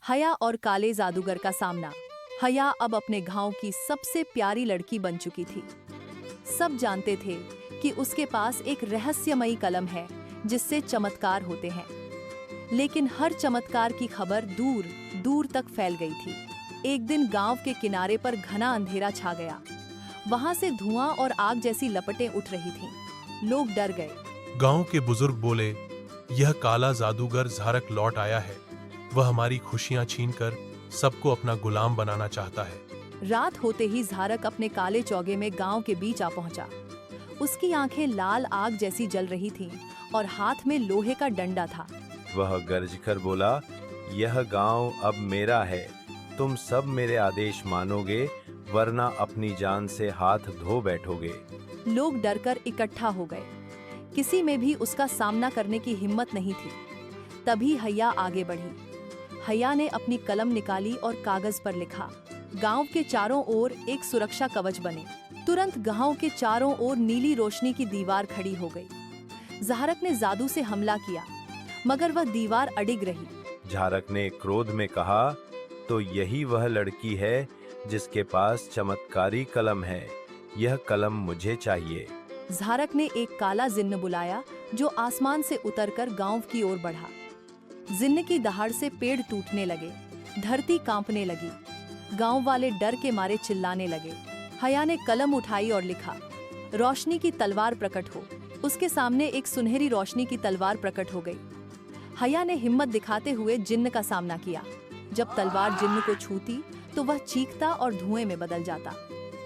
हया और काले जादूगर का सामना। हया अब अपने गांव की सबसे प्यारी लड़की बन चुकी थी। सब जानते थे कि उसके पास एक रहस्यमयी कलम है जिससे चमत्कार होते हैं। लेकिन हर चमत्कार की खबर दूर दूर तक फैल गई थी। एक दिन गांव के किनारे पर घना अंधेरा छा गया। वहां से धुआं और आग जैसी लपटें उठ रही थीं। लोग डर गए। गांव के बुजुर्ग बोले, यह काला जादूगर झारक लौट आया है। वह हमारी खुशियां छीनकर सबको अपना गुलाम बनाना चाहता है। रात होते ही झारक अपने काले चौगे में गांव के बीच आ पहुंचा। उसकी आंखें लाल आग जैसी जल रही थीं और हाथ में लोहे का डंडा था। वह गरजकर बोला, यह गांव अब मेरा है। तुम सब मेरे आदेश मानोगे, वरना अपनी जान से हाथ धो बैठोगे। लोग डरकर इकट्ठा हो गए। किसी में भी उसका सामना करने की हिम्मत नहीं थी। तभी हया आगे बढ़ी। हया ने अपनी कलम निकाली और कागज पर लिखा। गांव के चारों ओर एक सुरक्षा कवच बने। तुरंत गांव के चारों ओर नीली रोशनी की दीवार खड़ी हो गई। झारक ने जादू से हमला किया, मगर वह दीवार अडिग रही। झारक ने क्रोध में कहा, तो यही वह लड़की है जिसके पास चमत्कारी कलम है। यह कलम मुझे चाहिए। झारक ने एक काला जिन्न बुलाया जो आसमान से उतरकर गांव की ओर बढ़ा। जिन्न की दहाड़ से पेड़ टूटने लगे, धरती कांपने लगी। गांव वाले डर के मारे चिल्लाने लगे। हया ने कलम उठाई और लिखा, रोशनी की तलवार प्रकट हो। उसके सामने एक सुनहरी रोशनी की तलवार प्रकट हो गई। हया ने हिम्मत दिखाते हुए जिन्न का सामना किया। जब तलवार जिन्न को छूती तो वह चीखता और धुएं में बदल जाता।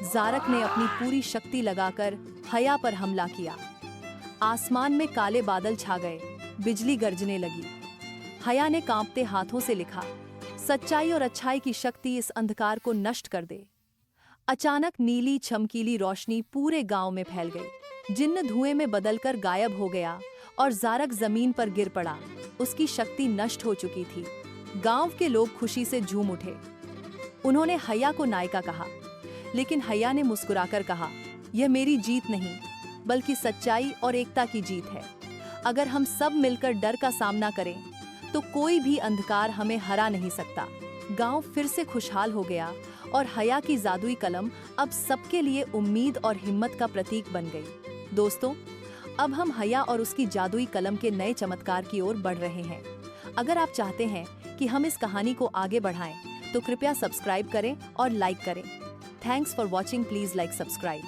झारक ने अपनी पूरी शक्ति लगाकर हया पर हमला किया। आसमान में काले बादल छा गए, बिजली गरजने लगी। हया ने कांपते हाथों से लिखा, सच्चाई और अच्छाई की शक्ति इस अंधकार को नष्ट कर दे। अचानक नीली चमकीली रोशनी पूरे गांव में फैल गई। जिन्न धुएं में बदलकर गायब हो गया और झारक जमीन पर गिर पड़ा। उसकी शक्ति नष्ट हो चुकी थी। गांव के लोग खुशी से झूम उठे। उन्होंने हया को नायिका कहा, लेकिन हया ने मुस्कुराकर कहा, यह मेरी जीत नहीं, बल्कि सच्चाई और एकता की जीत है। अगर हम सब मिलकर डर का सामना करें तो कोई भी अंधकार हमें हरा नहीं सकता। गांव फिर से खुशहाल हो गया और हया की जादुई कलम अब सबके लिए उम्मीद और हिम्मत का प्रतीक बन गई। दोस्तों, अब हम हया और उसकी जादुई कलम के नए चमत्कार की ओर बढ़ रहे हैं। अगर आप चाहते हैं कि हम इस कहानी को आगे बढ़ाएं, तो कृपया सब्सक्राइब करें और लाइक करें। Thanks for watching. Please like, subscribe.